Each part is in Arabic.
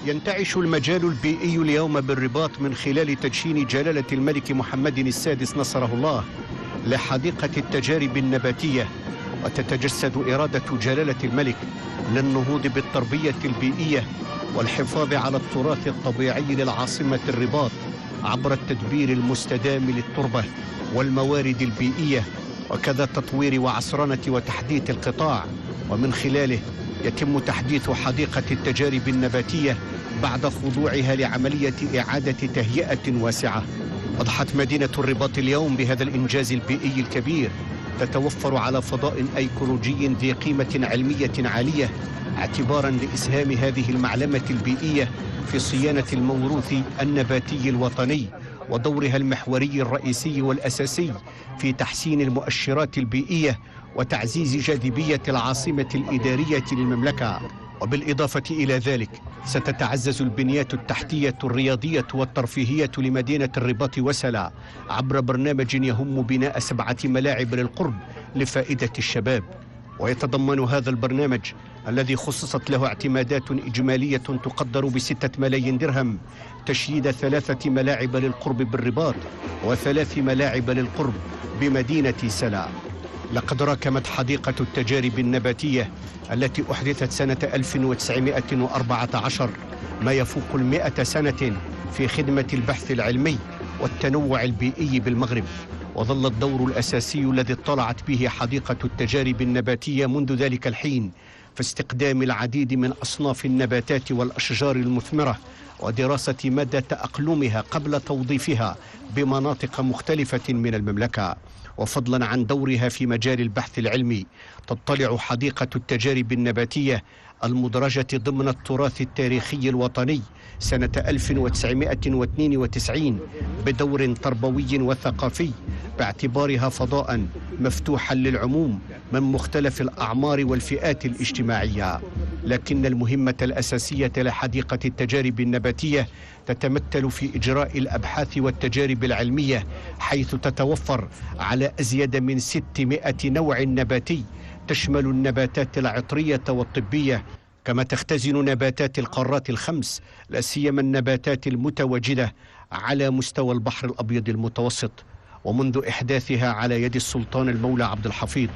ينتعش المجال البيئي اليوم بالرباط من خلال تدشين جلالة الملك محمد السادس نصره الله لحديقة التجارب النباتية، وتتجسد إرادة جلالة الملك للنهوض بالتربية البيئية والحفاظ على التراث الطبيعي للعاصمة الرباط عبر التدبير المستدام للتربة والموارد البيئية، وكذا تطوير وعصرنة وتحديث القطاع، ومن خلاله يتم تحديث حديقة التجارب النباتية بعد خضوعها لعملية إعادة تهيئة واسعة. أضحت مدينة الرباط اليوم بهذا الإنجاز البيئي الكبير، تتوفر على فضاء أيكولوجي ذي قيمة علمية عالية، اعتبارا لإسهام هذه المعلمة البيئية في صيانة الموروث النباتي الوطني، ودورها المحوري الرئيسي والأساسي في تحسين المؤشرات البيئية وتعزيز جاذبية العاصمة الإدارية للمملكة. وبالإضافة إلى ذلك ستتعزز البنيات التحتية الرياضية والترفيهية لمدينة الرباط وسلا عبر برنامج يهم بناء 7 ملاعب للقرب لفائدة الشباب. ويتضمن هذا البرنامج الذي خصصت له اعتمادات إجمالية تقدر ب6 ملايين درهم تشييد 3 ملاعب للقرب بالرباط و3 ملاعب للقرب بمدينة سلا. لقد راكمت حديقة التجارب النباتية التي أحدثت سنة 1914 ما يفوق 100 سنة في خدمة البحث العلمي والتنوع البيئي بالمغرب، وظل الدور الأساسي الذي اطلعت به حديقة التجارب النباتية منذ ذلك الحين في استقدام العديد من أصناف النباتات والأشجار المثمرة ودراسة مدى تأقلمها قبل توظيفها بمناطق مختلفة من المملكة. وفضلا عن دورها في مجال البحث العلمي، تطلع حديقة التجارب النباتية المدرجة ضمن التراث التاريخي الوطني سنة 1992 بدور تربوي وثقافي، باعتبارها فضاء مفتوحا للعموم من مختلف الأعمار والفئات الاجتماعية. لكن المهمة الأساسية لحديقة التجارب النباتية تتمثل في إجراء الأبحاث والتجارب العلمية، حيث تتوفر على أزيد من 600 نوع نباتي تشمل النباتات العطرية والطبية، كما تختزن نباتات القارات الخمس، لا سيما النباتات المتواجدة على مستوى البحر الأبيض المتوسط. ومنذ إحداثها على يد السلطان المولى عبد الحفيظ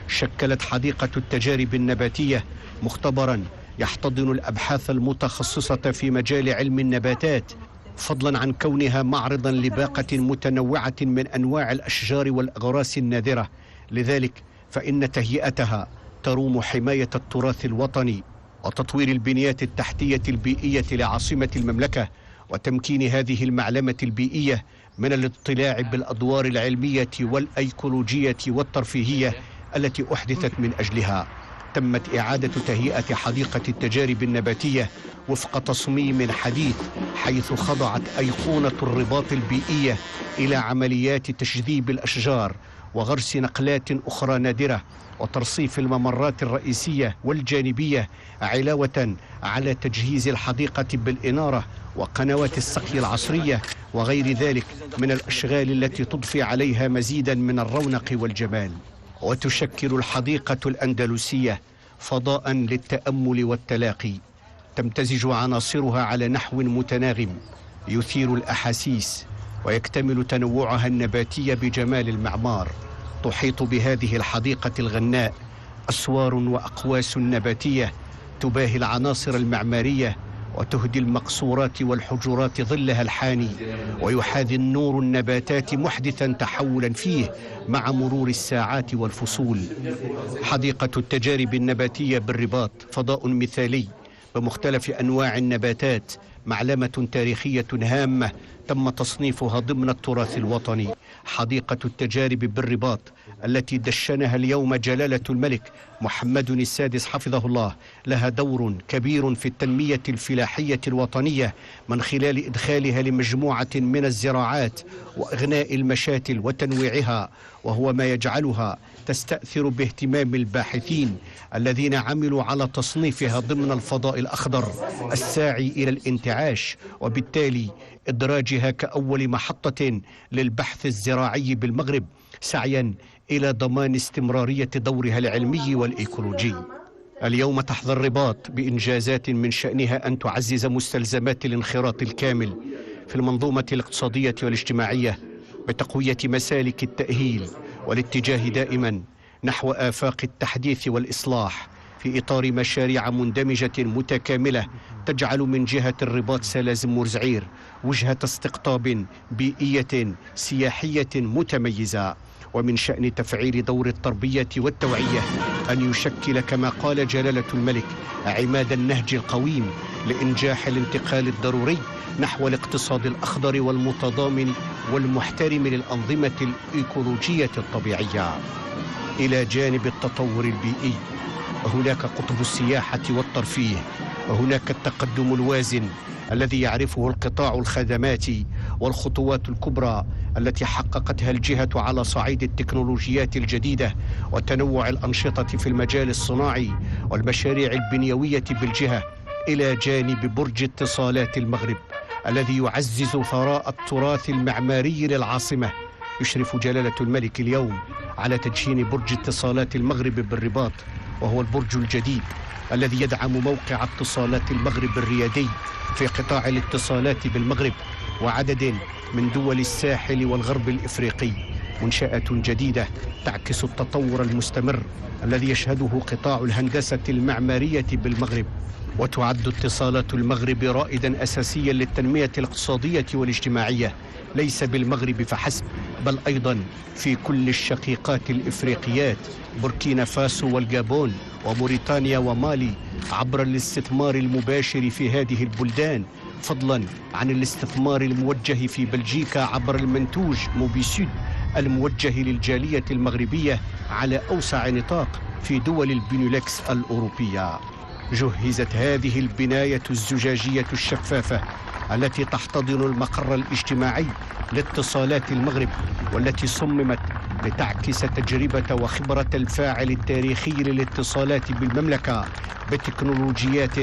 شكلت حديقة التجارب النباتية مختبرا يحتضن الأبحاث المتخصصة في مجال علم النباتات، فضلا عن كونها معرضا لباقة متنوعة من أنواع الأشجار والأغراس النادرة. لذلك فإن تهيئتها تروم حماية التراث الوطني وتطوير البنيات التحتية البيئية لعاصمة المملكة، وتمكين هذه المعلمة البيئية من الاطلاع بالأدوار العلمية والأيكولوجية والترفيهية التي أحدثت من أجلها. تمت إعادة تهيئة حديقة التجارب النباتية وفق تصميم حديث، حيث خضعت أيقونة الرباط البيئية إلى عمليات تجذيب الأشجار وغرس نقلات أخرى نادرة وترصيف الممرات الرئيسية والجانبية، علاوة على تجهيز الحديقة بالإنارة وقنوات السقي العصرية وغير ذلك من الأشغال التي تضفي عليها مزيدا من الرونق والجمال. وتشكل الحديقة الأندلسية فضاء للتأمل والتلاقي، تمتزج عناصرها على نحو متناغم يثير الأحاسيس، ويكتمل تنوعها النباتي بجمال المعمار. تحيط بهذه الحديقة الغناء أسوار وأقواس نباتية تباهي العناصر المعمارية وتهدي المقصورات والحجرات ظلها الحاني، ويحاذي النور النباتات محدثا تحولا فيه مع مرور الساعات والفصول. حديقة التجارب النباتية بالرباط فضاء مثالي بمختلف أنواع النباتات، معلمة تاريخية هامة تم تصنيفها ضمن التراث الوطني. حديقة التجارب بالرباط التي دشنها اليوم جلالة الملك محمد السادس حفظه الله لها دور كبير في التنمية الفلاحية الوطنية من خلال إدخالها لمجموعة من الزراعات وإغناء المشاتل وتنويعها، وهو ما يجعلها تستأثر باهتمام الباحثين الذين عملوا على تصنيفها ضمن الفضاء الأخضر الساعي إلى الانتعاش، وبالتالي إدراجها كأول محطة للبحث الزراعي بالمغرب، سعيا إلى ضمان استمرارية دورها العلمي والإيكولوجي. اليوم تحظى الرباط بإنجازات من شأنها أن تعزز مستلزمات الانخراط الكامل في المنظومة الاقتصادية والاجتماعية بتقوية مسالك التأهيل والاتجاه دائما نحو آفاق التحديث والإصلاح في إطار مشاريع مندمجة متكاملة تجعل من جهة الرباط سلازم مرزعير وجهة استقطاب بيئية سياحية متميزة. ومن شأن تفعيل دور التربية والتوعية أن يشكل كما قال جلالة الملك عماد النهج القويم لإنجاح الانتقال الضروري نحو الاقتصاد الأخضر والمتضامن والمحترم للأنظمة الإيكولوجية الطبيعية. إلى جانب التطور البيئي هناك قطب السياحة والترفيه، وهناك التقدم الوازن الذي يعرفه القطاع الخدماتي والخطوات الكبرى التي حققتها الجهة على صعيد التكنولوجيات الجديدة وتنوع الأنشطة في المجال الصناعي والمشاريع البنيوية بالجهة، إلى جانب برج اتصالات المغرب الذي يعزز ثراء التراث المعماري للعاصمة. يشرف جلالة الملك اليوم على تدشين برج اتصالات المغرب بالرباط، وهو البرج الجديد الذي يدعم موقع اتصالات المغرب الريادي في قطاع الاتصالات بالمغرب وعدد من دول الساحل والغرب الإفريقي. منشأة جديدة تعكس التطور المستمر الذي يشهده قطاع الهندسة المعمارية بالمغرب، وتعد اتصالات المغرب رائدا أساسيا للتنمية الاقتصادية والاجتماعية ليس بالمغرب فحسب بل أيضا في كل الشقيقات الإفريقيات بوركينا فاسو والجابون وموريتانيا ومالي، عبر الاستثمار المباشر في هذه البلدان، فضلا عن الاستثمار الموجه في بلجيكا عبر المنتوج موبيسود الموجه للجالية المغربية على أوسع نطاق في دول البنيولكس الأوروبية. جهزت هذه البناية الزجاجية الشفافة التي تحتضن المقر الاجتماعي لاتصالات المغرب، والتي صممت لتعكس تجربة وخبرة الفاعل التاريخي للاتصالات بالمملكة بتكنولوجيات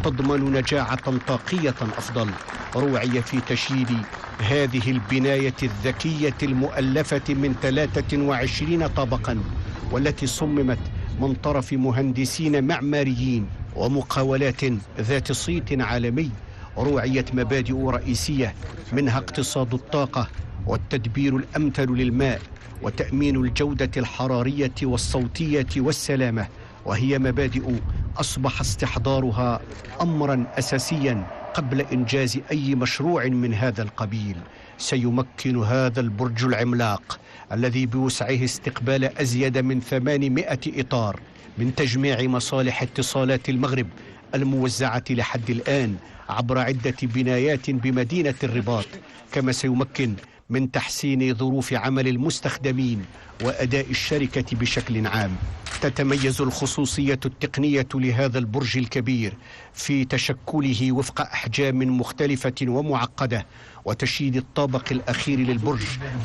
تضمن نجاعة طاقية أفضل. روعي في تشييد هذه البناية الذكية المؤلفة من 23 طابقا، والتي صممت من طرف مهندسين معماريين ومقاولات ذات صيت عالمي. روعيت مبادئ رئيسية منها اقتصاد الطاقة والتدبير الأمثل للماء وتأمين الجودة الحرارية والصوتية والسلامة، وهي مبادئ أصبح استحضارها أمرا أساسيا قبل إنجاز أي مشروع من هذا القبيل. سيمكن هذا البرج العملاق الذي بوسعه استقبال أزيد من 800 إطار من تجميع مصالح اتصالات المغرب الموزعة لحد الآن عبر عدة بنايات بمدينة الرباط، كما سيمكن من تحسين ظروف عمل المستخدمين وأداء الشركة بشكل عام. تتميز الخصوصية التقنية لهذا البرج الكبير في تشكله وفق أحجام مختلفة ومعقدة وتشييد الطابق الأخير للبرج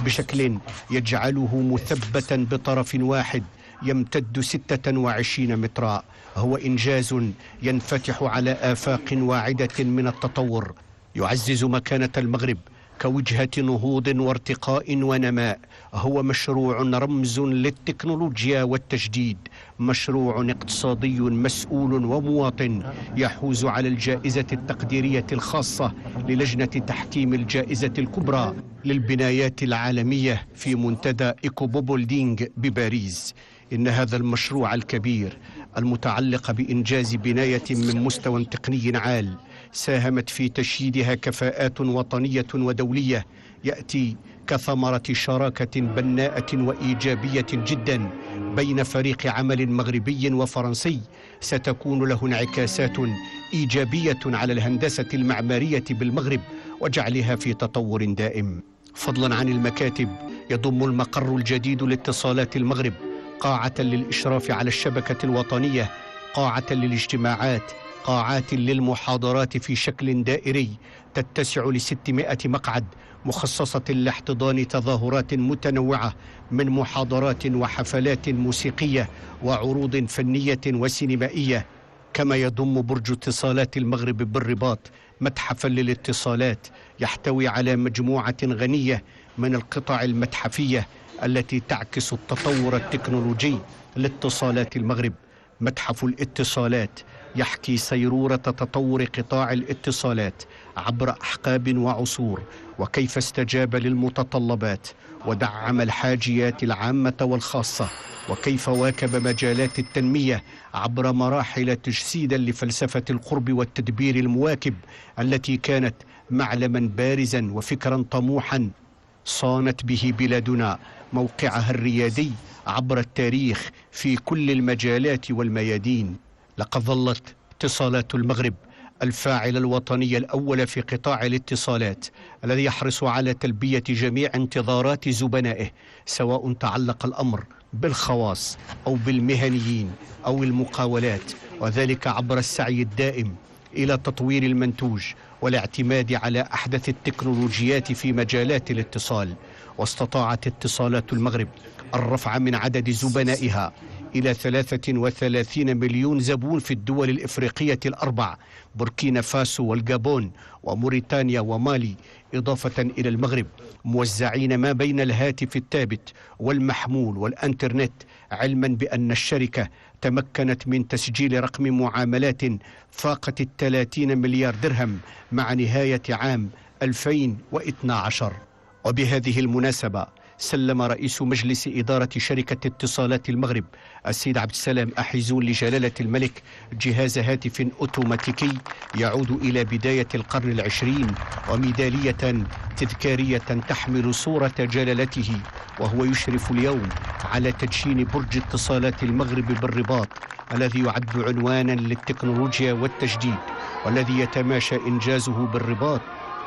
بشكل يجعله مثبتا بطرف واحد يمتد 26 مترا. هو إنجاز ينفتح على آفاق واعدة من التطور، يعزز مكانة المغرب كوجهة نهوض وارتقاء ونماء. هو مشروع رمز للتكنولوجيا والتجديد، مشروع اقتصادي مسؤول ومواطن يحوز على الجائزة التقديرية الخاصة للجنة تحكيم الجائزة الكبرى للبنايات العالمية في منتدى إيكوبوبولدينغ بباريس. إن هذا المشروع الكبير المتعلق بإنجاز بناية من مستوى تقني عال ساهمت في تشييدها كفاءات وطنية ودولية، يأتي كثمرة شراكة بناءة وإيجابية جدا بين فريق عمل مغربي وفرنسي ستكون له انعكاسات إيجابية على الهندسة المعمارية بالمغرب وجعلها في تطور دائم. فضلا عن المكاتب، يضم المقر الجديد لاتصالات المغرب قاعة للإشراف على الشبكة الوطنية، قاعة للاجتماعات، قاعات للمحاضرات في شكل دائري تتسع ل600 مقعد مخصصة لاحتضان تظاهرات متنوعة من محاضرات وحفلات موسيقية وعروض فنية وسينمائية. كما يضم برج اتصالات المغرب بالرباط متحفا للاتصالات يحتوي على مجموعة غنية من القطع المتحفية التي تعكس التطور التكنولوجي لاتصالات المغرب، متحف الاتصالات يحكي سيرورة تطور قطاع الاتصالات عبر أحقاب وعصور، وكيف استجاب للمتطلبات ودعم الحاجيات العامة والخاصة، وكيف واكب مجالات التنمية عبر مراحل تجسيدا لفلسفة القرب والتدبير المواكب التي كانت معلما بارزا وفكرا طموحا صانت به بلادنا موقعها الريادي عبر التاريخ في كل المجالات والميادين. لقد ظلت اتصالات المغرب الفاعل الوطني الأول في قطاع الاتصالات الذي يحرص على تلبية جميع انتظارات زبنائه، سواء تعلق الأمر بالخواص أو بالمهنيين أو المقاولات، وذلك عبر السعي الدائم إلى تطوير المنتوج والاعتماد على أحدث التكنولوجيات في مجالات الاتصال. واستطاعت اتصالات المغرب الرفع من عدد زبنائها إلى 33 مليون زبون في الدول الإفريقية الأربع: بوركينا فاسو والجابون وموريتانيا ومالي، إضافة إلى المغرب، موزعين ما بين الهاتف الثابت والمحمول والإنترنت، علما بأن الشركة تمكنت من تسجيل رقم معاملات فاقت 30 مليار درهم مع نهاية عام 2012. وبهذه المناسبة سلم رئيس مجلس إدارة شركة اتصالات المغرب السيد عبد السلام أحيزون لجلالة الملك جهاز هاتف أوتوماتيكي يعود إلى بداية القرن العشرين، وميدالية تذكارية تحمل صورة جلالته، وهو يشرف اليوم على تدشين برج اتصالات المغرب بالرباط الذي يعد عنوانا للتكنولوجيا والتجديد، والذي يتماشى إنجازه بالرباط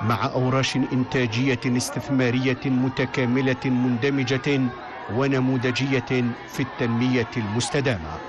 مع أوراش إنتاجية استثمارية متكاملة مندمجة ونموذجية في التنمية المستدامة.